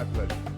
mahत्वाचं.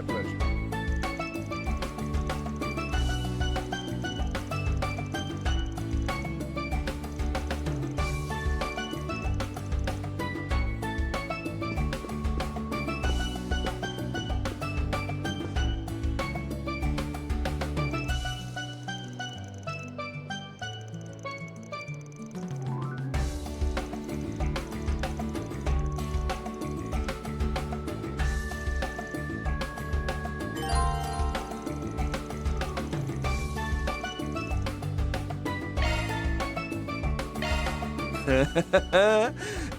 My pleasure.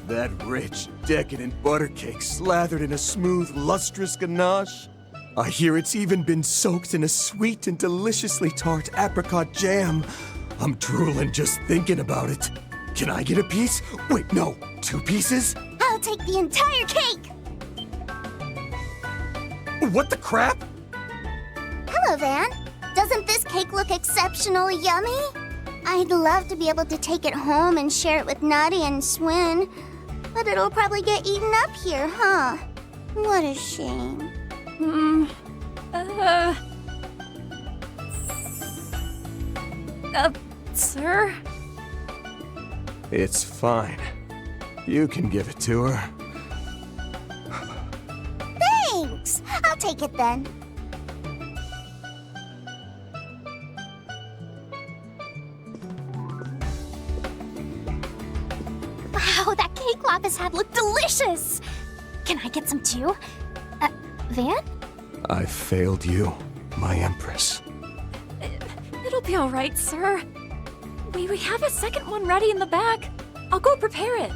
That rich, decadent butter cake slathered in a smooth, lustrous ganache. I hear it's even been soaked in a sweet and deliciously tart apricot jam. I'm drooling just thinking about it. Can I get a piece? Wait, no, 2 pieces? I'll take the entire cake! What the crap? Hello, Van. Doesn't this cake look exceptionally yummy? I'd love to be able to take it home and share it with Nutty and Swin, but it'll probably get eaten up here, huh? What a shame. Sir? It's fine. You can give it to her. Thanks! I'll take it then. Wow, that cake Lapis had looked delicious! Can I get some too? Van? I failed you, my empress. It'll be all right, sir. We have a second one ready in the back. I'll go prepare it.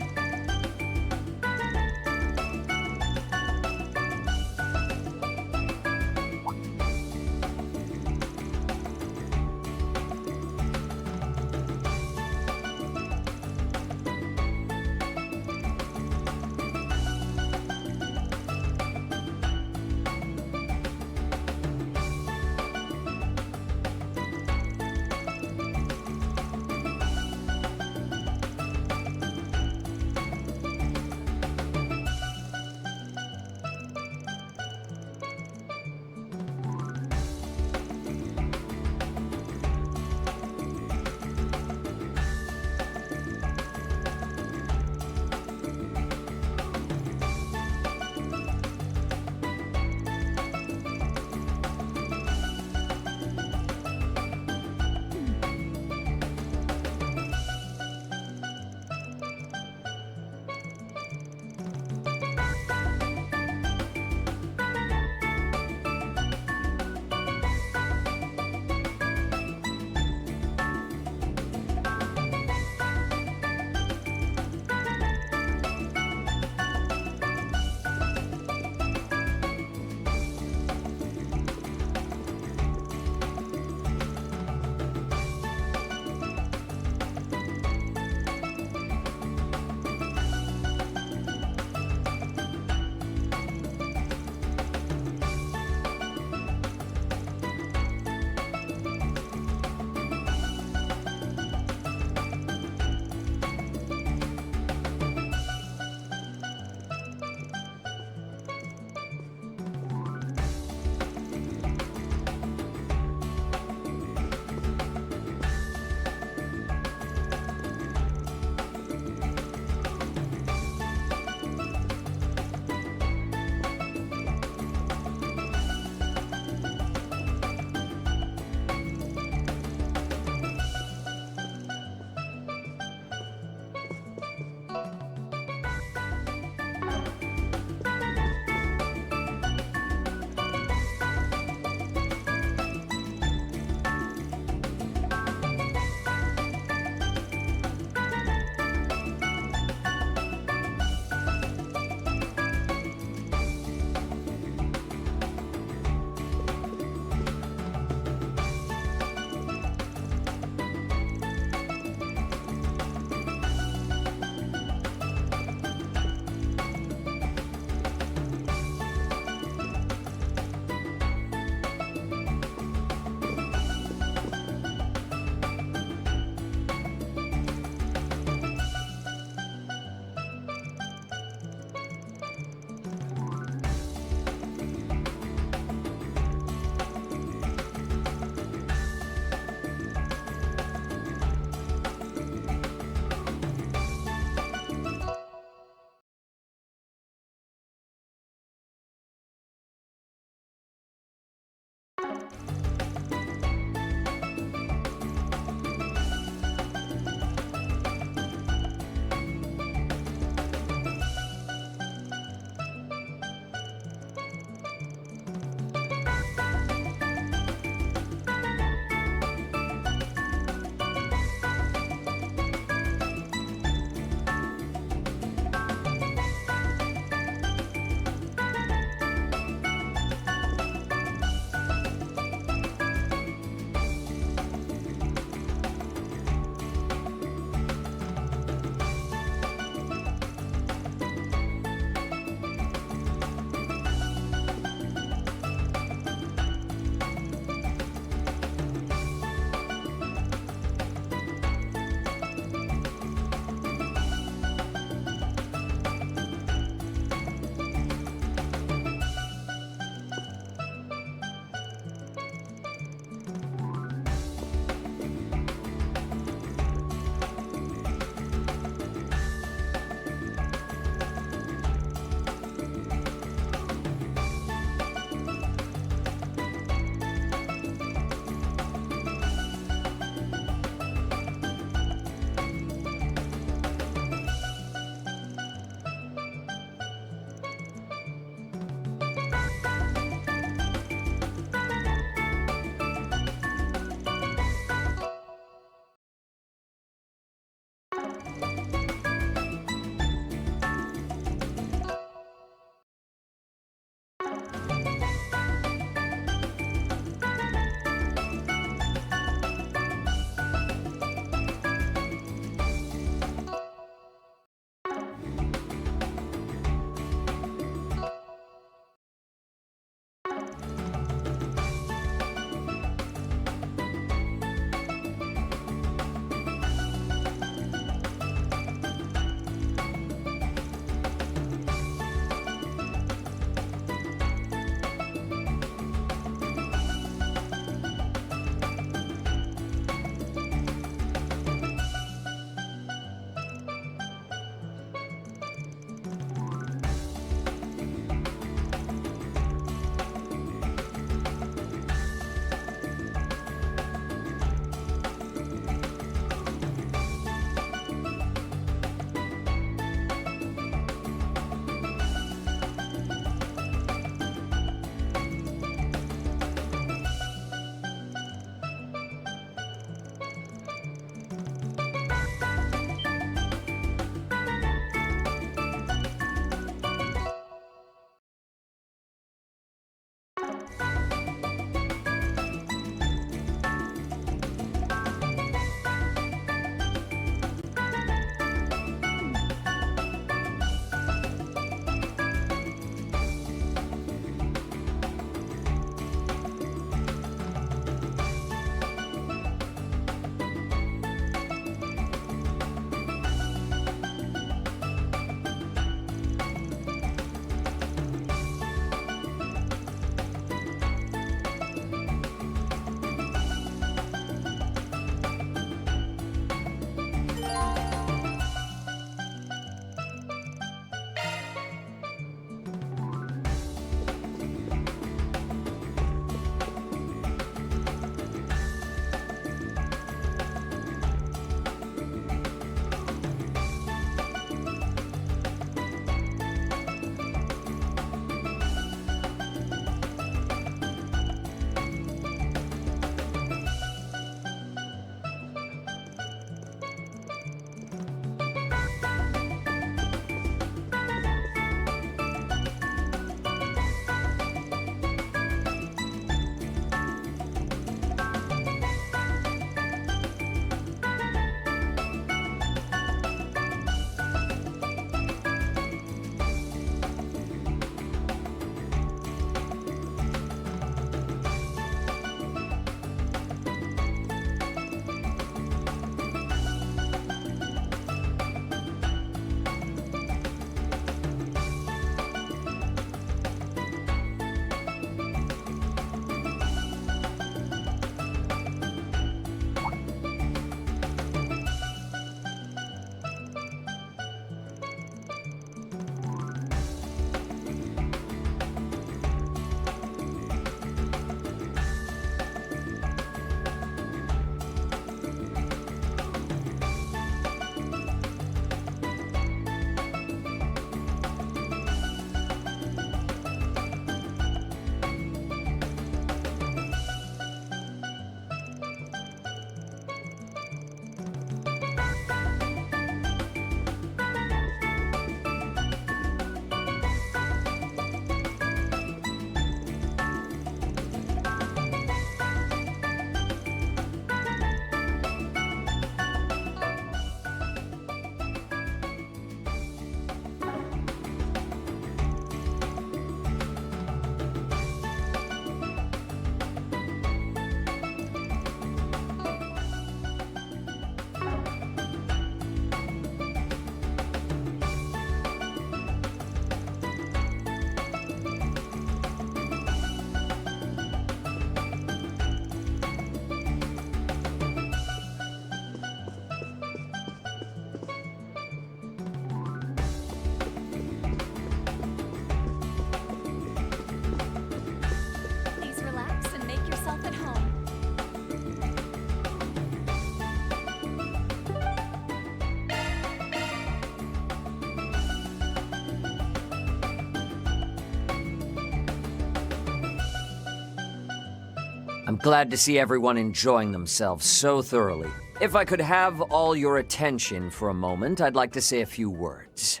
I'm glad to see everyone enjoying themselves so thoroughly. If I could have all your attention for a moment, I'd like to say a few words.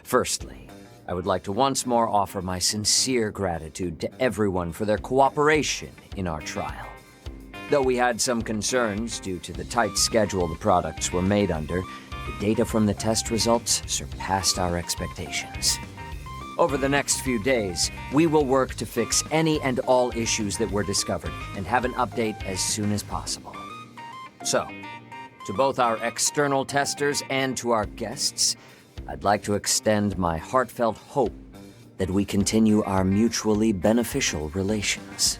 Firstly, I would like to once more offer my sincere gratitude to everyone for their cooperation in our trial. Though we had some concerns due to the tight schedule the products were made under, the data from the test results surpassed our expectations. Over the next few days, we will work to fix any and all issues that were discovered and have an update as soon as possible. So, to both our external testers and to our guests, I'd like to extend my heartfelt hope that we continue our mutually beneficial relations.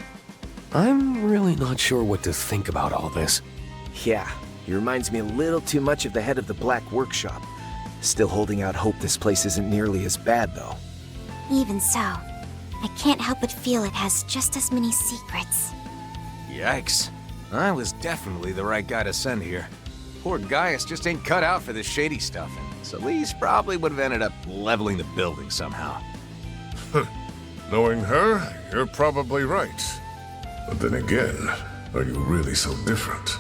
I'm really not sure what to think about all this. Yeah, he reminds me a little too much of the head of the Black Workshop. Still holding out hope this place isn't nearly as bad, though. Even so, I can't help but feel it has just as many secrets. Yikes. I was definitely the right guy to send here. Poor Gaius just ain't cut out for this shady stuff, and Celeste probably would have ended up leveling the building somehow. Knowing her, you're probably right. But then again, are you really so different?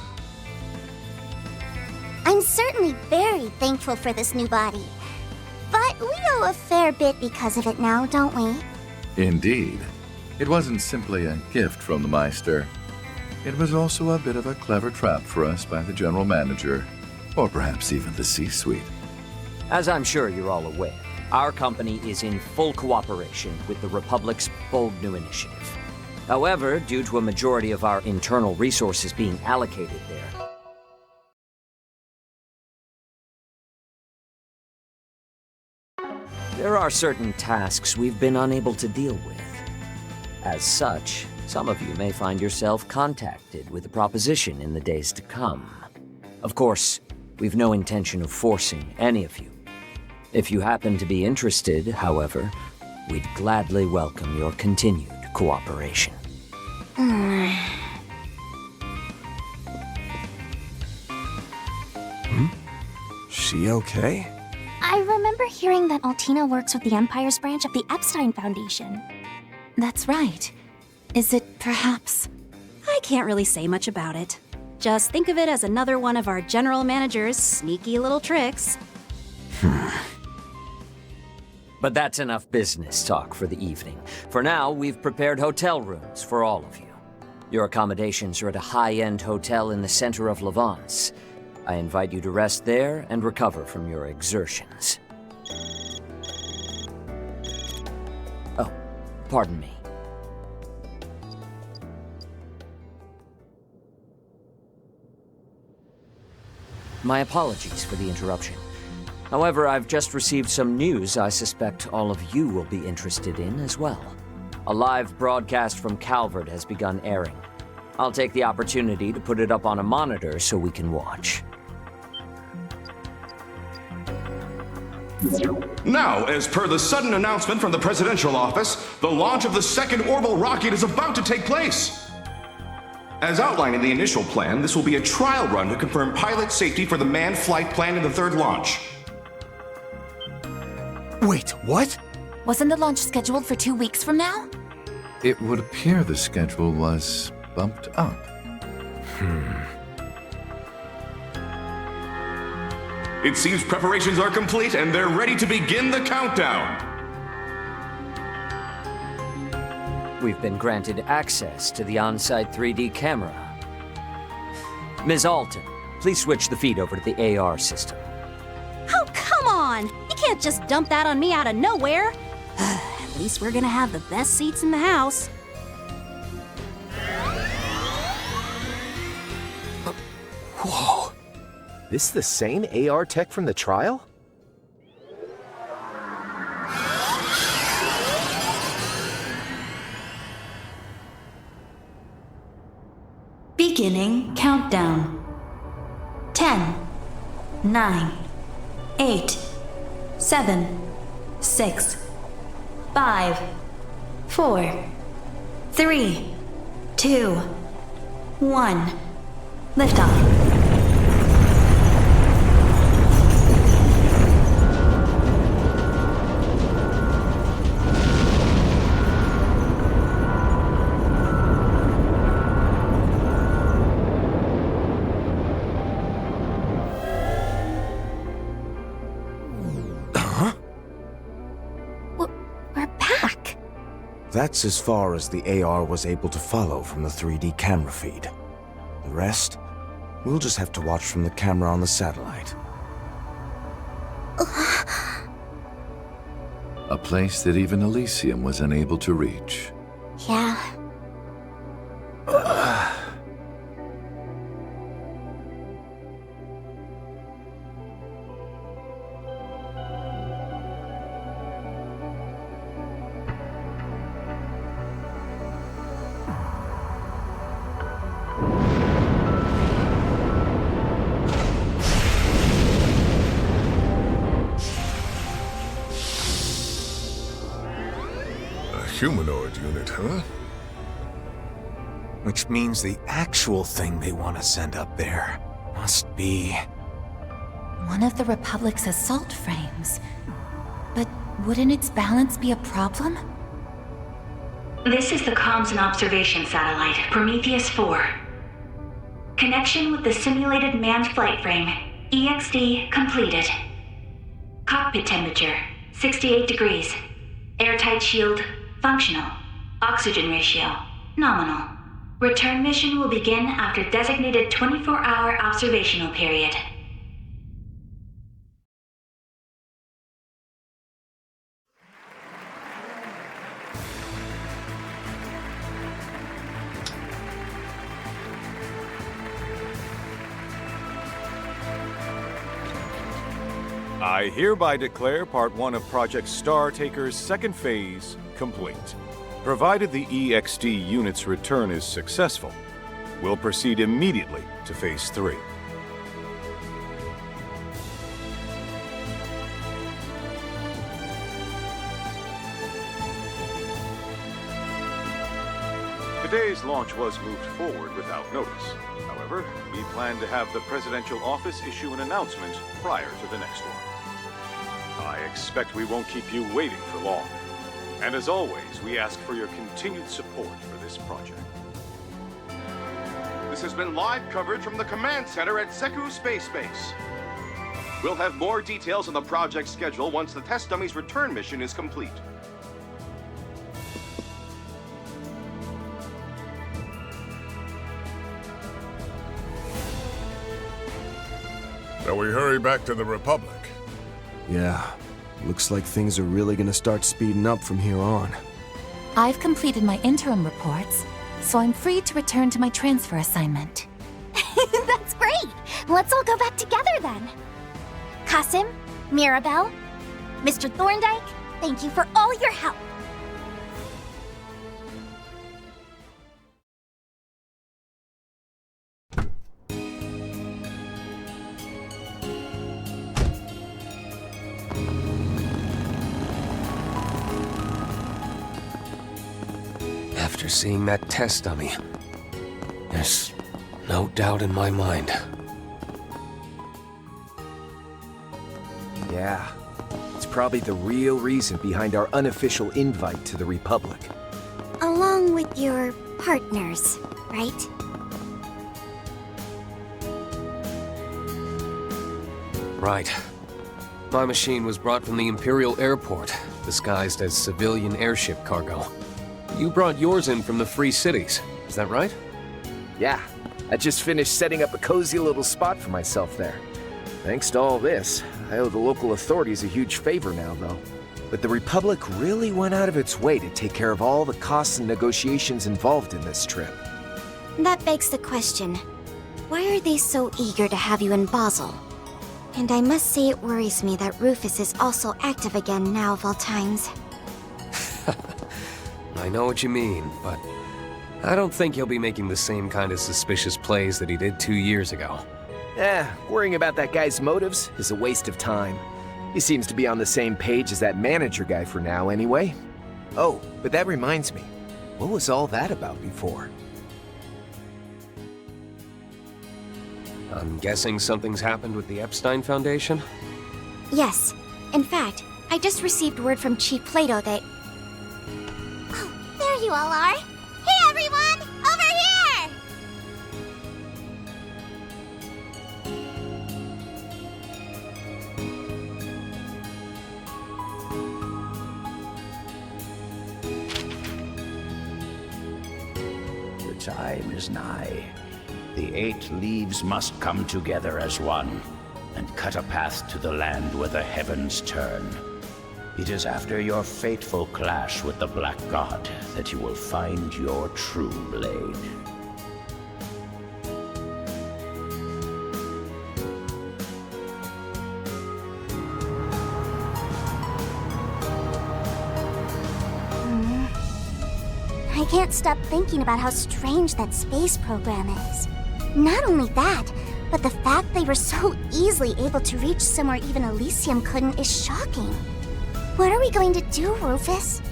I'm certainly very thankful for this new body. But we owe a fair bit because of it now, don't we? Indeed. It wasn't simply a gift from the Meister. It was also a bit of a clever trap for us by the General Manager, or perhaps even the C-Suite. As I'm sure you're all aware, our company is in full cooperation with the Republic's bold new initiative. However, due to a majority of our internal resources being allocated there, there are certain tasks we've been unable to deal with. As such, some of you may find yourself contacted with a proposition in the days to come. Of course, we've no intention of forcing any of you. If you happen to be interested, however, we'd gladly welcome your continued cooperation. She okay? I remember hearing that Altina works with the Empire's branch of the Epstein Foundation. That's right. Is it perhaps? I can't really say much about it. Just think of it as another one of our general manager's sneaky little tricks. But that's enough business talk for the evening. For now, we've prepared hotel rooms for all of you. Your accommodations are at a high-end hotel in the center of Levance. I invite you to rest there and recover from your exertions. Oh, pardon me. My apologies for the interruption. However, I've just received some news I suspect all of you will be interested in as well. A live broadcast from Calvert has begun airing. I'll take the opportunity to put it up on a monitor so we can watch. Now, as per the sudden announcement from the presidential office, the launch of the second orbital rocket is about to take place. As outlined in the initial plan, this will be a trial run to confirm pilot safety for the manned flight planned in the third launch. Wait, what? Wasn't the launch scheduled for 2 weeks from now? It would appear the schedule was bumped up. It seems preparations are complete and they're ready to begin the countdown. We've been granted access to the on-site 3D camera. Ms. Alton, please switch the feed over to the AR system. Oh, come on! You can't just dump that on me out of nowhere. At least we're gonna have the best seats in the house. Whoa. This the same AR tech from the trial? Beginning countdown. 10, 9, 8, 7, 6, 5, 4, 3, 2, 1. Liftoff. That's as far as the AR was able to follow from the 3D camera feed. The rest, we'll just have to watch from the camera on the satellite. A place that even Elysium was unable to reach. Yeah. Humanoid unit, huh? Which means the actual thing they want to send up there must be... One of the Republic's assault frames. But wouldn't its balance be a problem? This is the comms and observation satellite, Prometheus 4. Connection with the simulated manned flight frame, EXD completed. Cockpit temperature, 68 degrees. Airtight shield, functional. Oxygen ratio, nominal. Return mission will begin after designated 24-hour observational period. I hereby declare Part 1 of Project Star Taker's second phase complete. Provided the EXD unit's return is successful, we'll proceed immediately to Phase 3. Today's launch was moved forward without notice. However, we plan to have the Presidential Office issue an announcement prior to the next one. I expect we won't keep you waiting for long. And as always, we ask for your continued support for this project. This has been live coverage from the command center at Zeku Space Base. We'll have more details on the project schedule once the test dummy's return mission is complete. Shall we hurry back to the Republic? Yeah, looks like things are really gonna start speeding up from here on. I've completed my interim reports, so I'm free to return to my transfer assignment. That's great! Let's all go back together then. Kasim, Mirabelle, Mr. Thorndyke, thank you for all your help. After seeing that test dummy, there's no doubt in my mind. Yeah, it's probably the real reason behind our unofficial invite to the Republic. Along with your partners, right? Right. My machine was brought from the Imperial Airport, disguised as civilian airship cargo. You brought yours in from the Free Cities, is that right? Yeah, I just finished setting up a cozy little spot for myself there. Thanks to all this, I owe the local authorities a huge favor now, though. But the Republic really went out of its way to take care of all the costs and negotiations involved in this trip. That begs the question, why are they so eager to have you in Basel? And I must say it worries me that Rufus is also active again now of all times. I know what you mean, but I don't think he'll be making the same kind of suspicious plays that he did 2 years ago. Worrying about that guy's motives is a waste of time. He seems to be on the same page as that manager guy for now, anyway. Oh, but that reminds me. What was all that about before? I'm guessing something's happened with the Epstein Foundation? Yes. In fact, I just received word from Chief Plato that... Oh, there you all are! Hey everyone! Over here! time is nigh. The 8 leaves must come together as one, and cut a path to the land where the heavens turn. It is after your fateful clash with the Black God that you will find your true blade. I can't stop thinking about how strange that space program is. Not only that, but the fact they were so easily able to reach somewhere even Elysium couldn't is shocking. What are we going to do, Rufus?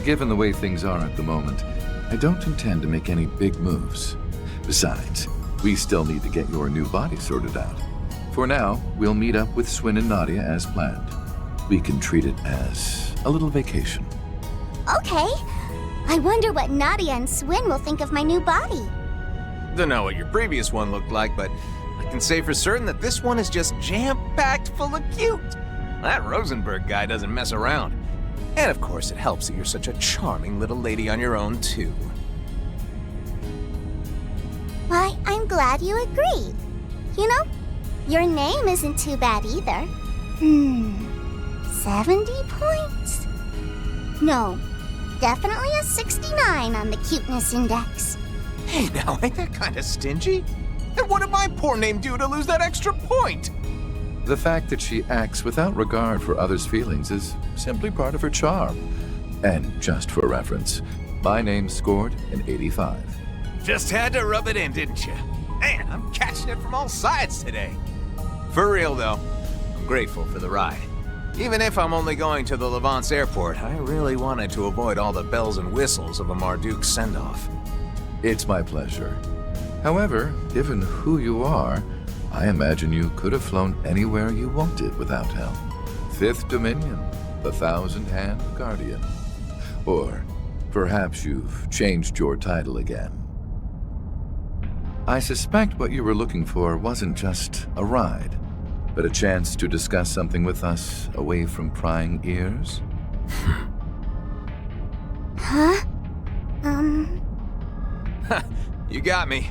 Given the way things are at the moment, I don't intend to make any big moves. Besides, we still need to get your new body sorted out. For now, we'll meet up with Swin and Nadia as planned. We can treat it as a little vacation. Okay. I wonder what Nadia and Swin will think of my new body. Don't know what your previous one looked like, but I can say for certain that this one is just jam-packed full of cute. That Rosenberg guy doesn't mess around. And of course, it helps that you're such a charming little lady on your own, too. Why, I'm glad you agreed. You know, your name isn't too bad either. 70 points? No, definitely a 69 on the cuteness index. Hey, now, ain't that kind of stingy? And what did my poor name do to lose that extra point? The fact that she acts without regard for others' feelings is simply part of her charm. And just for reference, my name scored an 85. Just had to rub it in, didn't you? Man, I'm catching it from all sides today. For real, though, I'm grateful for the ride. Even if I'm only going to the Levance airport, I really wanted to avoid all the bells and whistles of a Marduk send-off. It's my pleasure. However, given who you are, I imagine you could have flown anywhere you wanted without help. 5th Dominion, the Thousand-Hand Guardian. Or perhaps you've changed your title again. I suspect what you were looking for wasn't just a ride, but a chance to discuss something with us away from prying ears? Huh? You got me.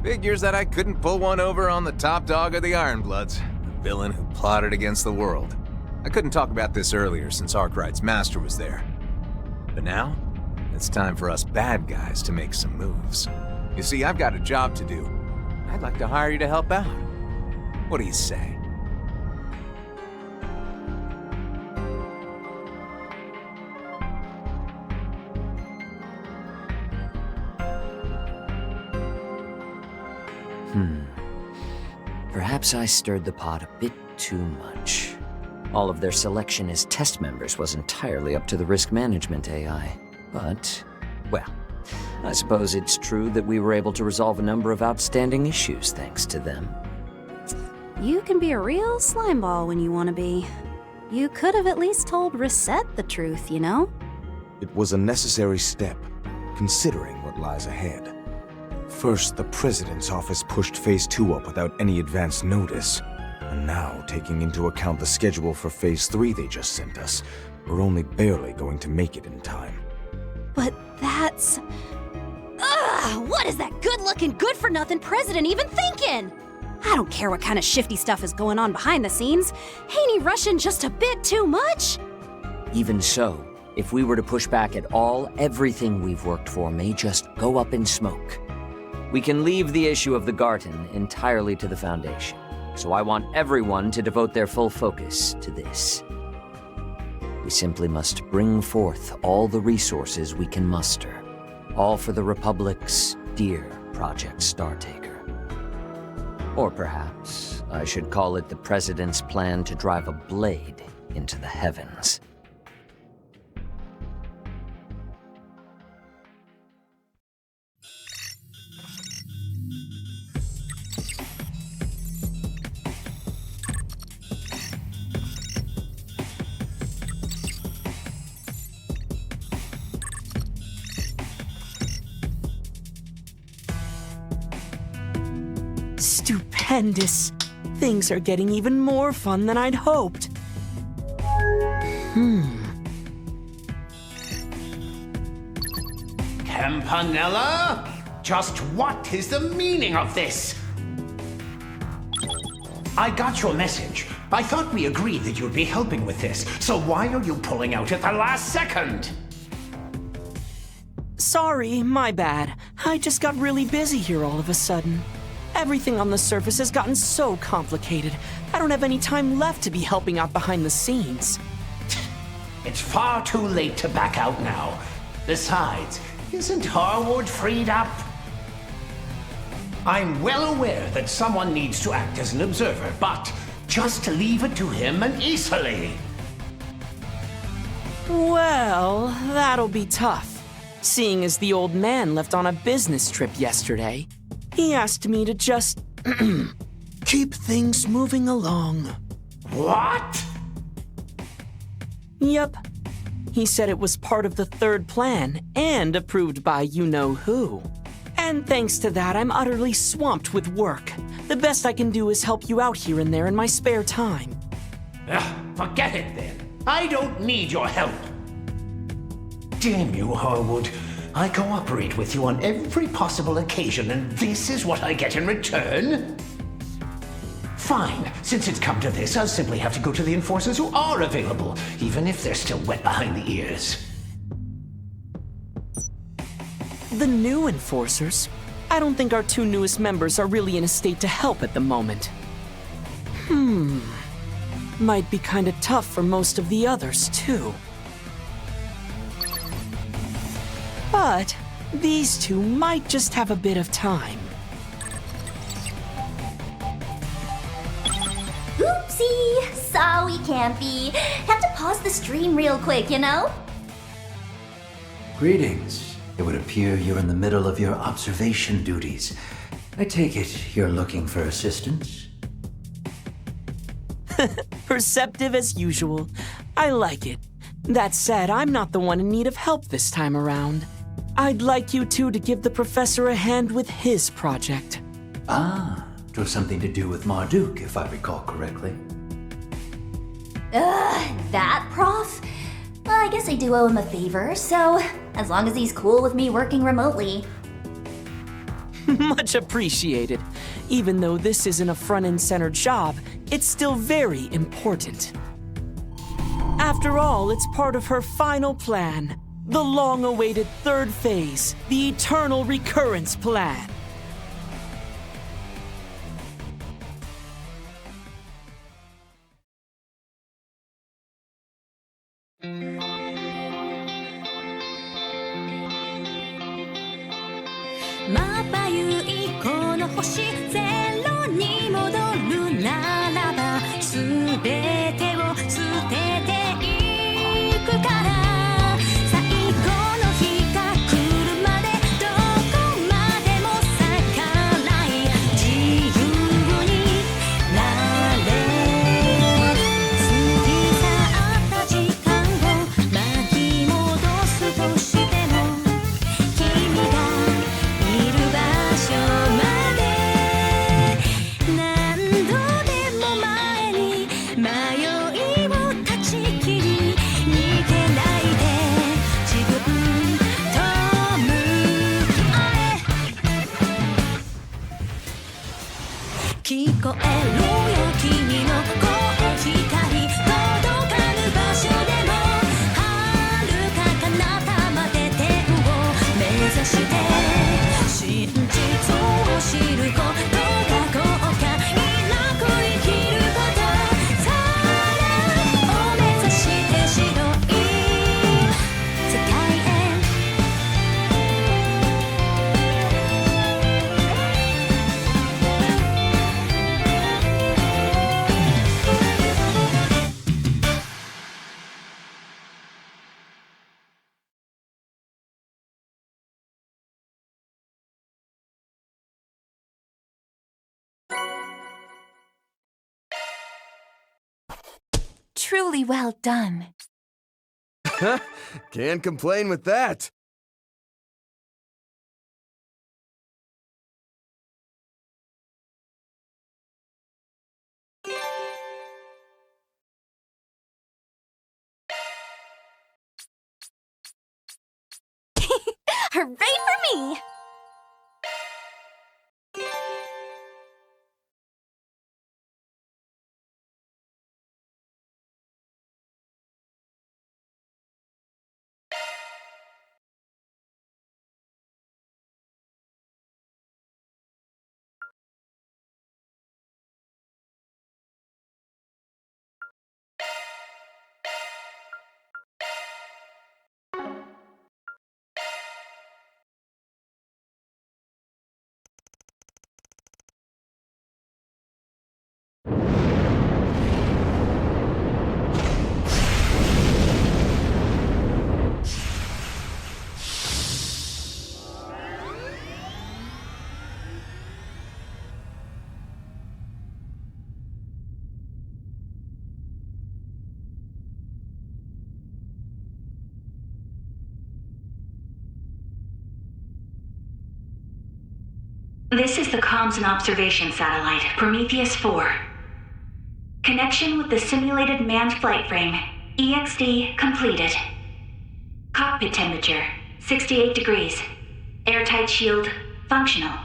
Figures that I couldn't pull one over on the top dog of the Ironbloods, the villain who plotted against the world. I couldn't talk about this earlier since Arkwright's master was there. But now, it's time for us bad guys to make some moves. You see, I've got a job to do. I'd like to hire you to help out. What do you say? Perhaps I stirred the pot a bit too much. All of their selection as test members was entirely up to the risk management AI. But, well, I suppose it's true that we were able to resolve a number of outstanding issues thanks to them. You can be a real slimeball when you want to be. You could have at least told Reset the truth, you know? It was a necessary step, considering what lies ahead. First, the President's office pushed Phase 2 up without any advance notice. And now, taking into account the schedule for Phase 3 they just sent us, we're only barely going to make it in time. But that's... Ugh! What is that good-looking, good-for-nothing president even thinking? I don't care what kind of shifty stuff is going on behind the scenes. Ain't he rushing just a bit too much? Even so, if we were to push back at all, everything we've worked for may just go up in smoke. We can leave the issue of the Garten entirely to the Foundation, so I want everyone to devote their full focus to this. We simply must bring forth all the resources we can muster, all for the Republic's dear Project Startaker. Or perhaps I should call it the President's plan to drive a blade into the heavens. Stupendous. Things are getting even more fun than I'd hoped. Campanella, Just what is the meaning of this? I got your message. I thought we agreed that you'd be helping with this, so why are you pulling out at the last second? Sorry, my bad. I just got really busy here all of a sudden. Everything on the surface has gotten so complicated. I don't have any time left to be helping out behind the scenes. It's far too late to back out now. Besides, isn't Harwood freed up? I'm well aware that someone needs to act as an observer, but just leave it to him and Isali. Well, that'll be tough. Seeing as the old man left on a business trip yesterday, he asked me to just keep things moving along. What? Yep. He said it was part of the third plan and approved by you-know-who. And thanks to that, I'm utterly swamped with work. The best I can do is help you out here and there in my spare time. Forget it then. I don't need your help. Damn you, Harwood. I cooperate with you on every possible occasion, and this is what I get in return? Fine. Since it's come to this, I'll simply have to go to the enforcers who are available, even if they're still wet behind the ears. The new enforcers? I don't think our two newest members are really in a state to help at the moment. Might be kinda tough for most of the others, too. But these two might just have a bit of time. Oopsie! Sorry, Campy. Have to pause the stream real quick, you know? Greetings. It would appear you're in the middle of your observation duties. I take it you're looking for assistance? Perceptive as usual. I like it. That said, I'm not the one in need of help this time around. I'd like you two to give the professor a hand with his project. Ah, it was something to do with Marduk, if I recall correctly. That prof? Well, I guess I do owe him a favor, so as long as he's cool with me working remotely. Much appreciated. Even though this isn't a front-and-center job, it's still very important. After all, it's part of her final plan. The long-awaited third phase, the Eternal Recurrence Plan. Truly well done. Can't complain with that. Hooray for me! This is the comms and observation satellite, Prometheus 4. Connection with the simulated manned flight frame, EXD completed. Cockpit temperature, 68 degrees. Airtight shield, functional.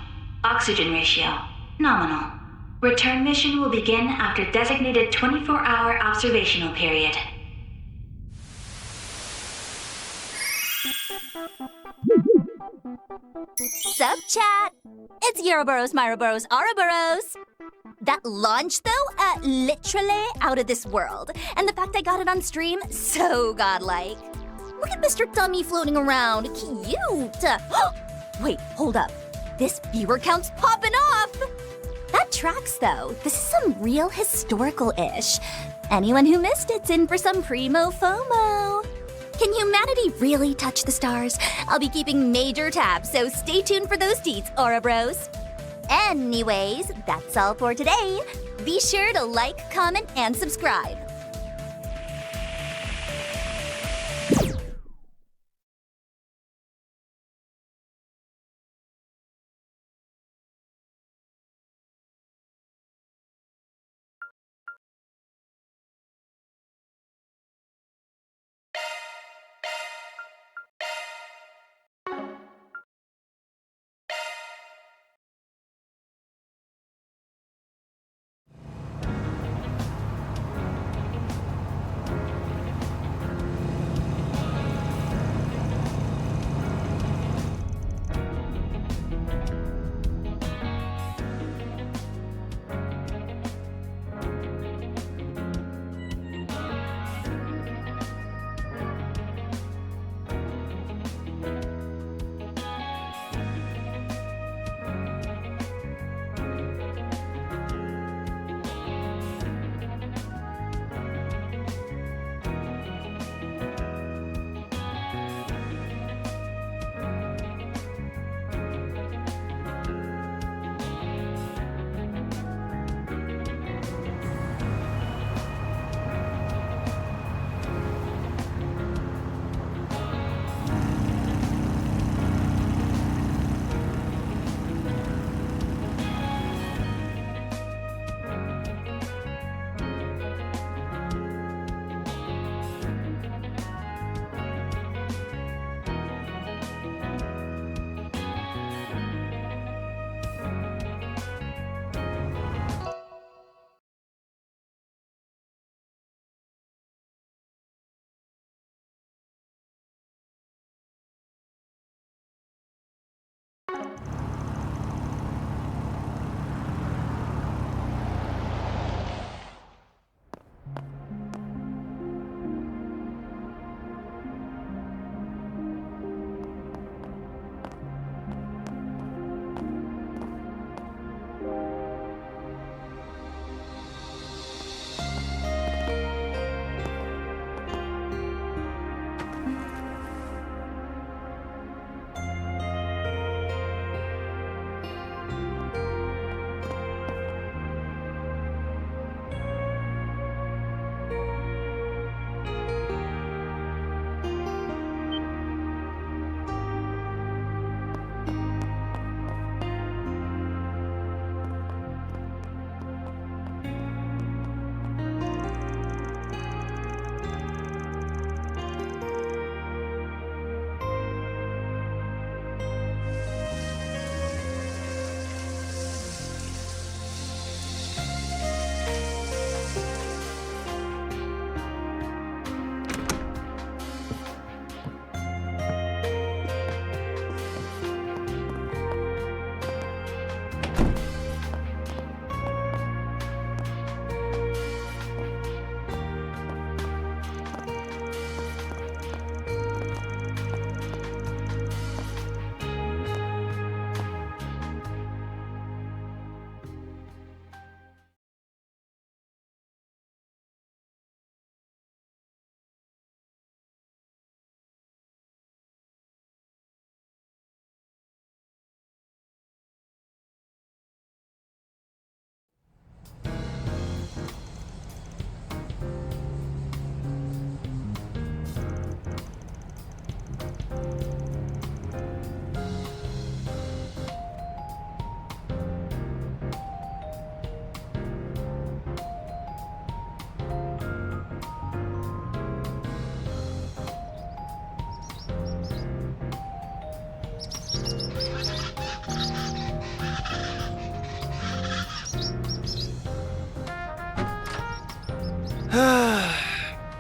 Oxygen ratio, nominal. Return mission will begin after designated 24-hour observational period. Sup, chat? It's Euroboros, Myroboros, Ouroboros. That launch, though, literally out of this world. And the fact I got it on stream, so godlike. Look at Mr. Dummy floating around. Cute. Wait, hold up. This viewer count's popping off. That tracks, though. This is some real historical-ish. Anyone who missed it's in for some primo FOMO. Can humanity really touch the stars? I'll be keeping major tabs, so stay tuned for those deets, Ouroboros. Anyways, that's all for today. Be sure to like, comment, and subscribe.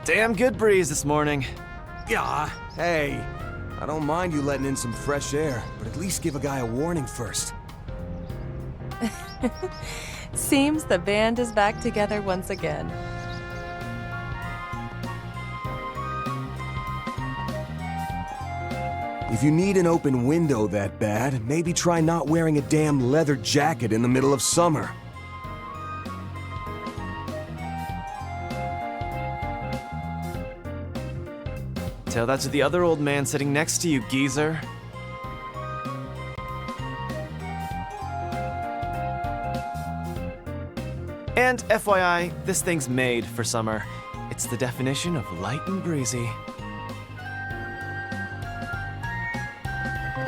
Damn good breeze this morning. Yeah, hey. I don't mind you letting in some fresh air, but at least give a guy a warning first. Seems the band is back together once again. If you need an open window that bad, maybe try not wearing a damn leather jacket in the middle of summer. Tell that to the other old man sitting next to you, geezer. And FYI, this thing's made for summer. It's the definition of light and breezy.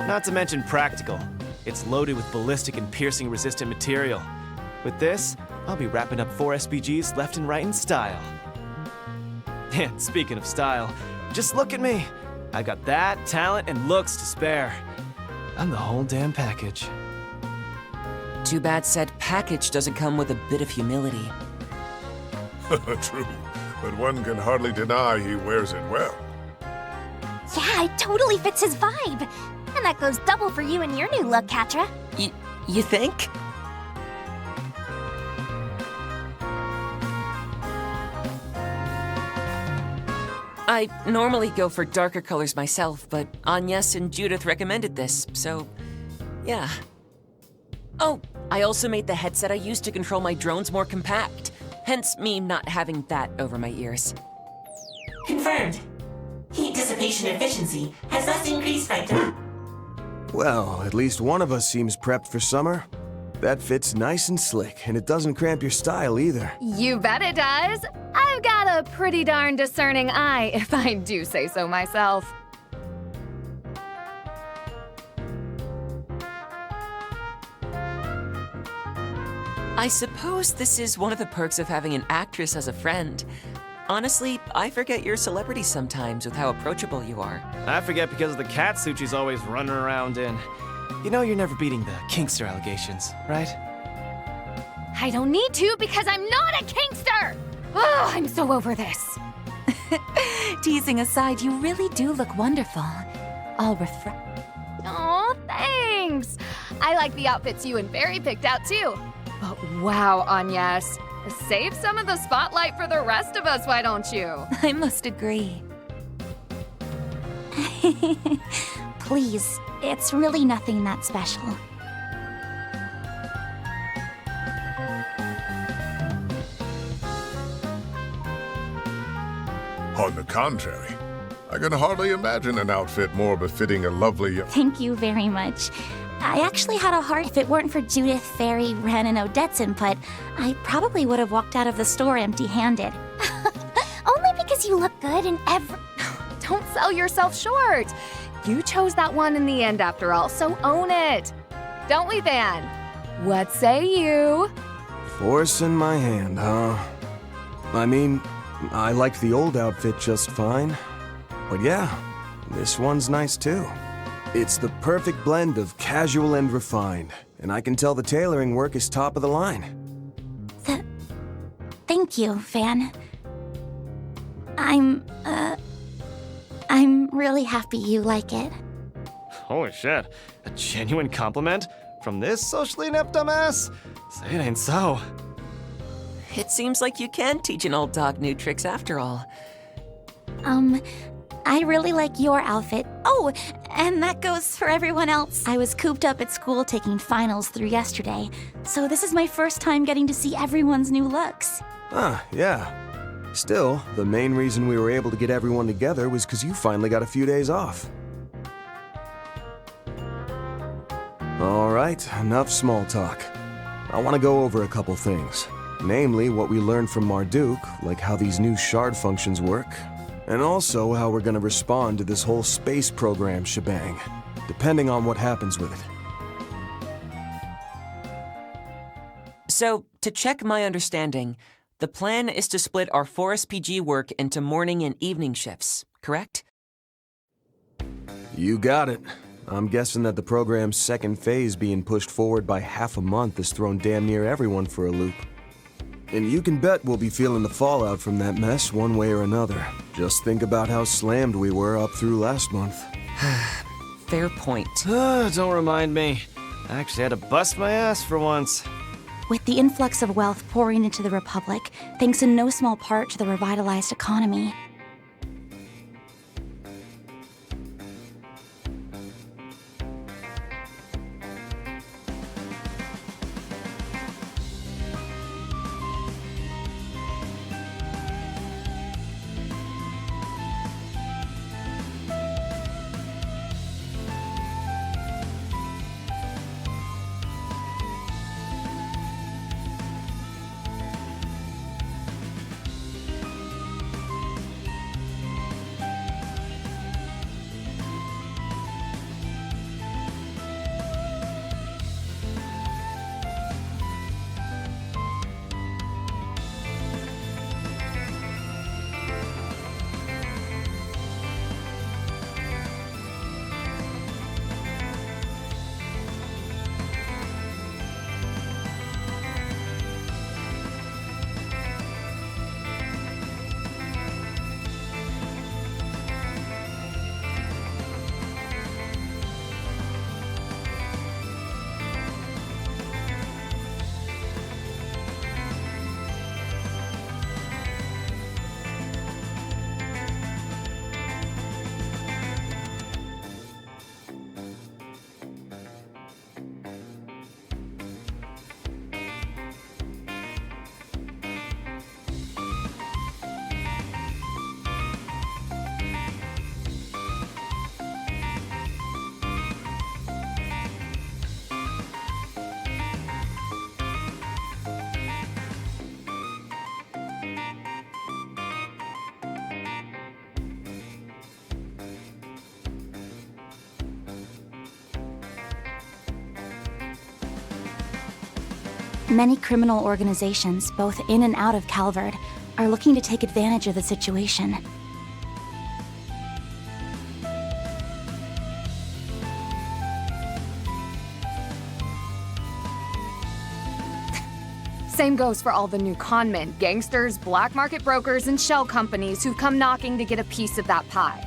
Not to mention practical. It's loaded with ballistic and piercing resistant material. With this, I'll be wrapping up 4 SPGs left and right in style. And speaking of style, just look at me. I got that, talent, and looks to spare. I'm the whole damn package. Too bad said package doesn't come with a bit of humility. True, but one can hardly deny he wears it well. Yeah, it totally fits his vibe. And that goes double for you and your new look, Katra. You think? I normally go for darker colors myself, but Agnes and Judith recommended this, so yeah. Oh, I also made the headset I use to control my drones more compact, hence me not having that over my ears. Confirmed. Heat dissipation efficiency has thus increased by Well, at least one of us seems prepped for summer. That fits nice and slick, and it doesn't cramp your style either. You bet it does. I've got a pretty darn discerning eye, if I do say so myself. I suppose this is one of the perks of having an actress as a friend. Honestly, I forget you're a celebrity sometimes with how approachable you are. I forget because of the catsuit she's always running around in. You know you're never beating the Kingster allegations, right? I don't need to because I'm not a Kingster! Oh, I'm so over this. Teasing aside, you really do look wonderful. All refreshed. Oh, thanks! I like the outfits you and Barry picked out too. But wow, Agnes. Save some of the spotlight for the rest of us, why don't you? I must agree. Please, it's really nothing that special. On the contrary, I can hardly imagine an outfit more befitting a lovely... Thank you very much. I actually had a heart. If it weren't for Judith, Fairy, Ren, and Odette's input, I probably would have walked out of the store empty-handed. Only because you look good in every... Don't sell yourself short. You chose that one in the end after all, so own it. Don't we, Van? What say you? Force in my hand, huh? I mean, I liked the old outfit just fine. But yeah, this one's nice too. It's the perfect blend of casual and refined, and I can tell the tailoring work is top of the line. Thank you, Van. I'm really happy you like it. Holy shit, a genuine compliment? From this socially inept dumbass? Say it ain't so. It seems like you can teach an old dog new tricks after all. I really like your outfit. Oh, and that goes for everyone else. I was cooped up at school taking finals through yesterday, so this is my first time getting to see everyone's new looks. Ah, yeah. Still, the main reason we were able to get everyone together was because you finally got a few days off. All right, enough small talk. I want to go over a couple things. Namely, what we learned from Marduk, like how these new shard functions work, and also how we're gonna respond to this whole space program shebang, depending on what happens with it. So, to check my understanding, the plan is to split our 4 SPG work into morning and evening shifts, correct? You got it. I'm guessing that the program's second phase being pushed forward by half a month has thrown damn near everyone for a loop. And you can bet we'll be feeling the fallout from that mess one way or another. Just think about how slammed we were up through last month. Fair point. Don't remind me. I actually had to bust my ass for once. With the influx of wealth pouring into the Republic, thanks in no small part to the revitalized economy, many criminal organizations, both in and out of Calvard, are looking to take advantage of the situation. Same goes for all the new conmen, gangsters, black market brokers, and shell companies who've come knocking to get a piece of that pie.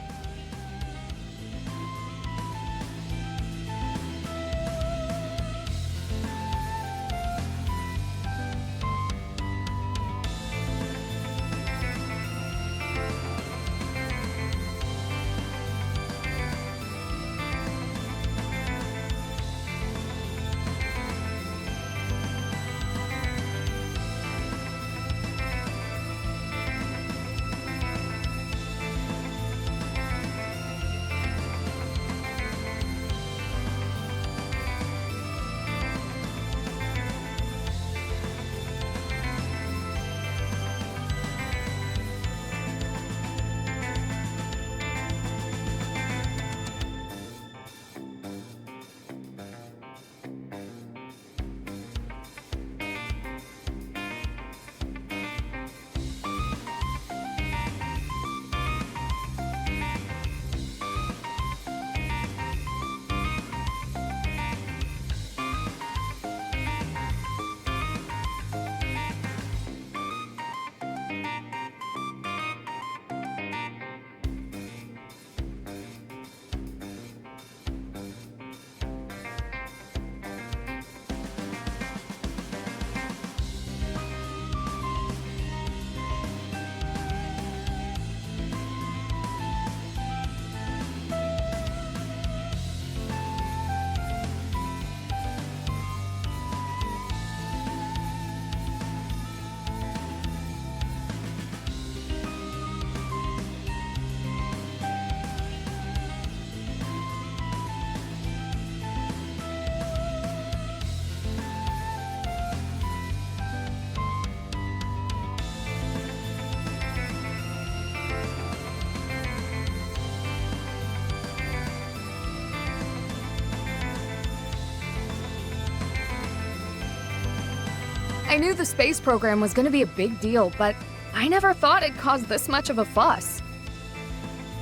I knew the space program was gonna be a big deal, but I never thought it'd cause this much of a fuss.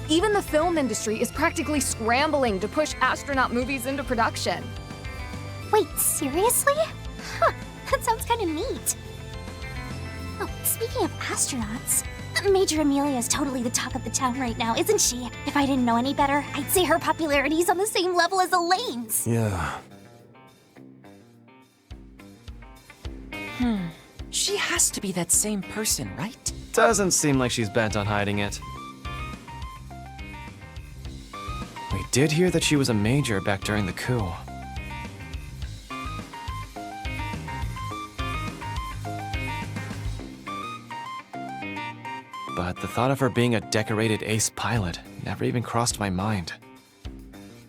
Even the film industry is practically scrambling to push astronaut movies into production. Wait, seriously? Huh, that sounds kind of neat. Oh, speaking of astronauts, Major Amelia is totally the talk of the town right now, isn't she? If I didn't know any better, I'd say her popularity is on the same level as Elaine's. Yeah. She has to be that same person, right? Doesn't seem like she's bent on hiding it. We did hear that she was a major back during the coup. But the thought of her being a decorated ace pilot never even crossed my mind.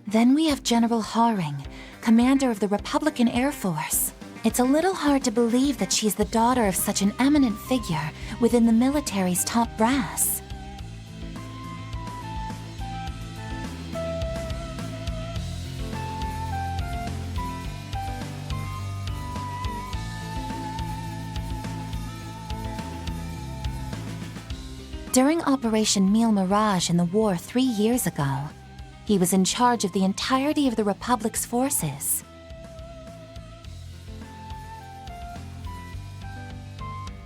Then we have General Haring, commander of the Republican Air Force. It's a little hard to believe that she's the daughter of such an eminent figure within the military's top brass. During Operation Mille Mirage in the war 3 years ago, he was in charge of the entirety of the Republic's forces.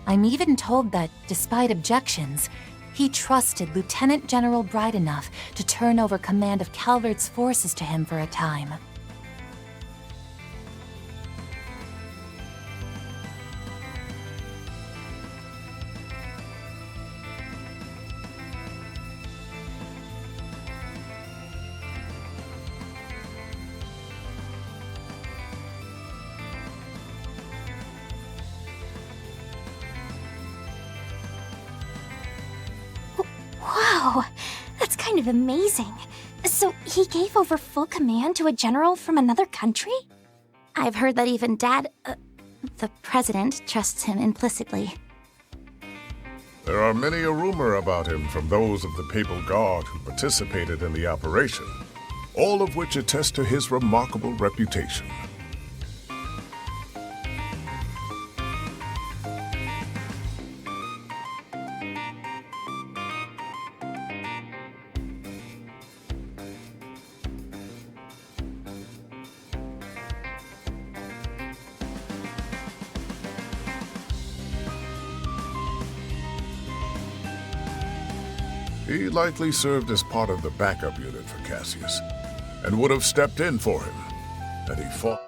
I'm even told that, despite objections, he trusted Lieutenant General Bright enough to turn over command of Calvert's forces to him for a time. Wow, that's kind of amazing. So he gave over full command to a general from another country? I've heard that even Dad, the president, trusts him implicitly. There are many a rumor about him from those of the Papal Guard who participated in the operation, all of which attest to his remarkable reputation. He likely served as part of the backup unit for Cassius, and would have stepped in for him had he fought.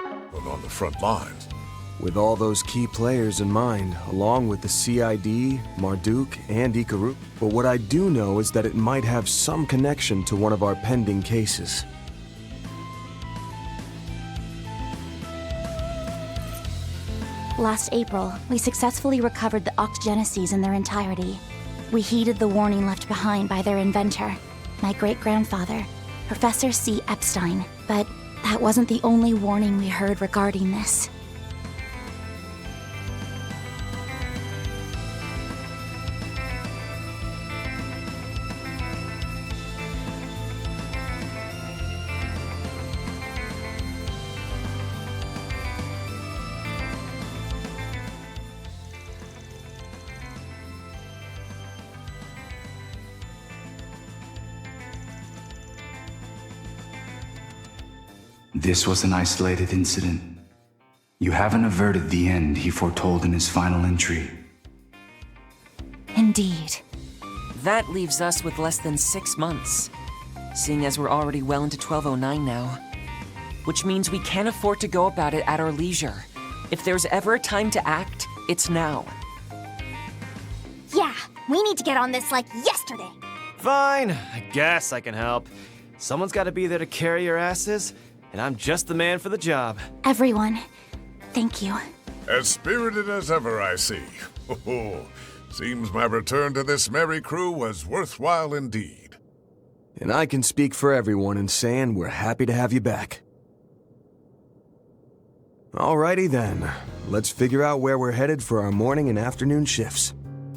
On the front lines. With all those key players in mind, along with the CID, Marduk, and Ikaru. But what I do know is that it might have some connection to one of our pending cases. Last April, we successfully recovered the Octogeneses in their entirety. We heeded the warning left behind by their inventor, my great-grandfather, Professor C. Epstein. But that wasn't the only warning we heard regarding this. This was an isolated incident. You haven't averted the end he foretold in his final entry. Indeed. That leaves us with less than 6 months, seeing as we're already well into 1209 now. Which means we can't afford to go about it at our leisure. If there's ever a time to act, it's now. Yeah, we need to get on this like yesterday. Fine, I guess I can help. Someone's gotta be there to carry your asses, and I'm just the man for the job. Everyone, thank you. As spirited as ever, I see. Seems my return to this merry crew was worthwhile indeed. And I can speak for everyone in saying we're happy to have you back. Alrighty then, let's figure out where we're headed for our morning and afternoon shifts.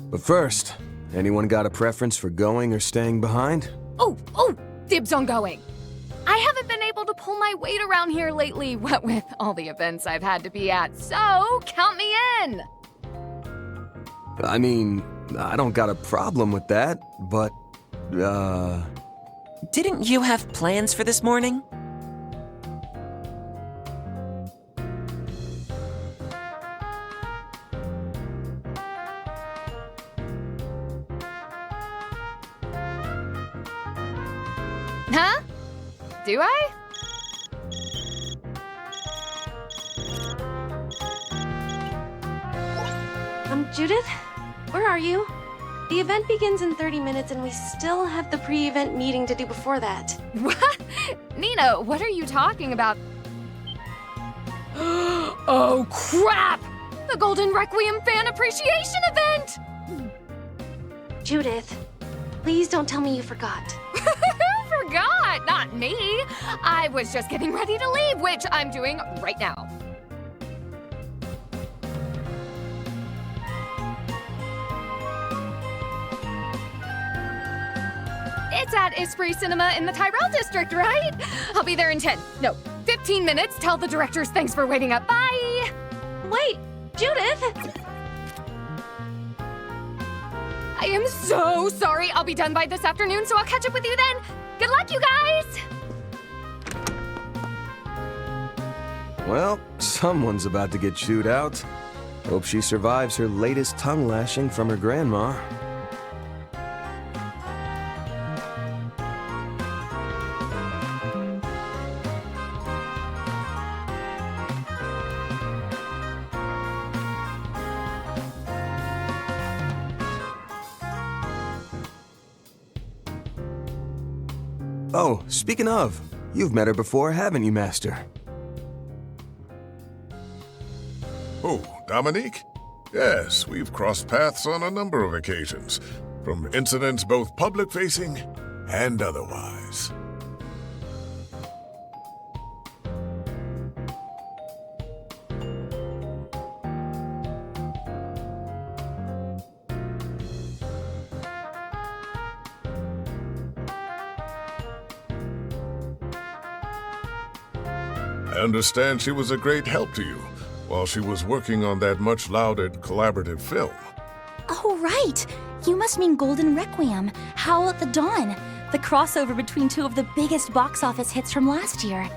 But first, anyone got a preference for going or staying behind? Oh, dibs on going. I haven't been able to pull my weight around here lately, what with all the events I've had to be at, so count me in! I mean, I don't got a problem with that, but, Didn't you have plans for this morning? Huh? Do I? Judith? Where are you? The event begins in 30 minutes and we still have the pre-event meeting to do before that. What? Nina, what are you talking about? Oh, crap! The Golden Requiem Fan Appreciation Event! Judith, please don't tell me you forgot. Who forgot? Not me. I was just getting ready to leave, which I'm doing right now. It's at Esprit Cinema in the Tyrell District, right? I'll be there in 15 minutes. Tell the directors thanks for waiting up. Bye! Wait, Judith! I am so sorry. I'll be done by this afternoon, so I'll catch up with you then. Good luck, you guys! Well, someone's about to get chewed out. Hope she survives her latest tongue lashing from her grandma. Oh, speaking of, you've met her before, haven't you, Master? Oh, Dominique? Yes, we've crossed paths on a number of occasions, from incidents both public-facing and otherwise. I understand she was a great help to you while she was working on that much-lauded collaborative film. Oh, right! You must mean Golden Requiem, Howl at the Dawn, the crossover between two of the biggest box office hits from last year.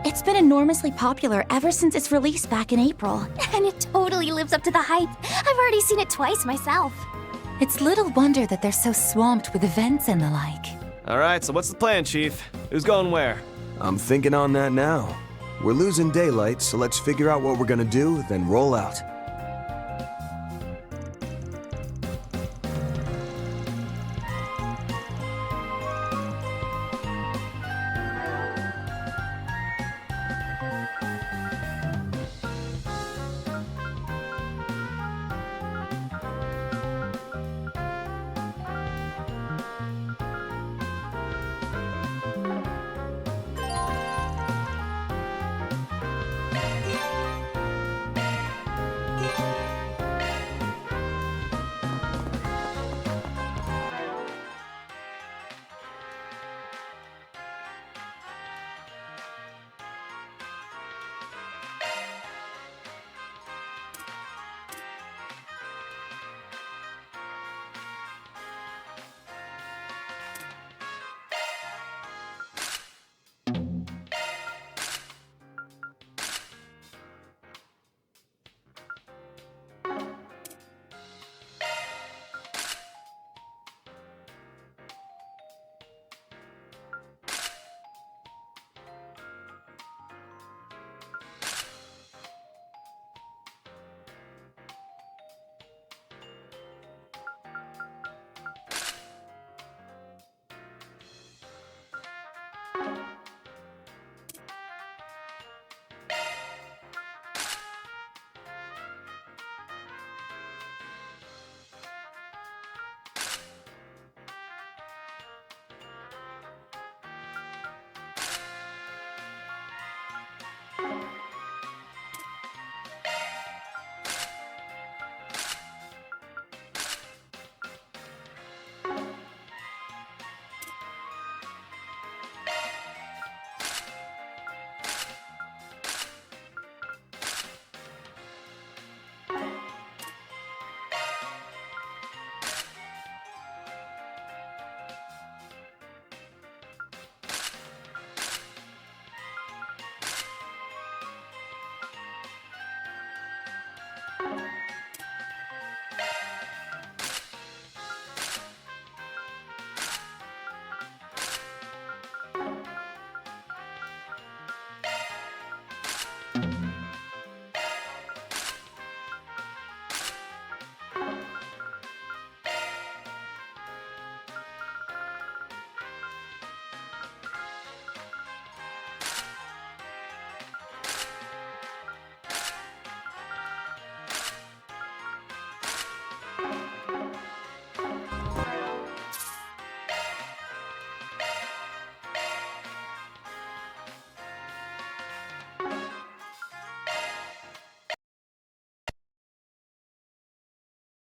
It's been enormously popular ever since its release back in April. And it totally lives up to the hype. I've already seen it twice myself. It's little wonder that they're so swamped with events and the like. Alright, so what's the plan, Chief? Who's going where? I'm thinking on that now. We're losing daylight, so let's figure out what we're gonna do, then roll out.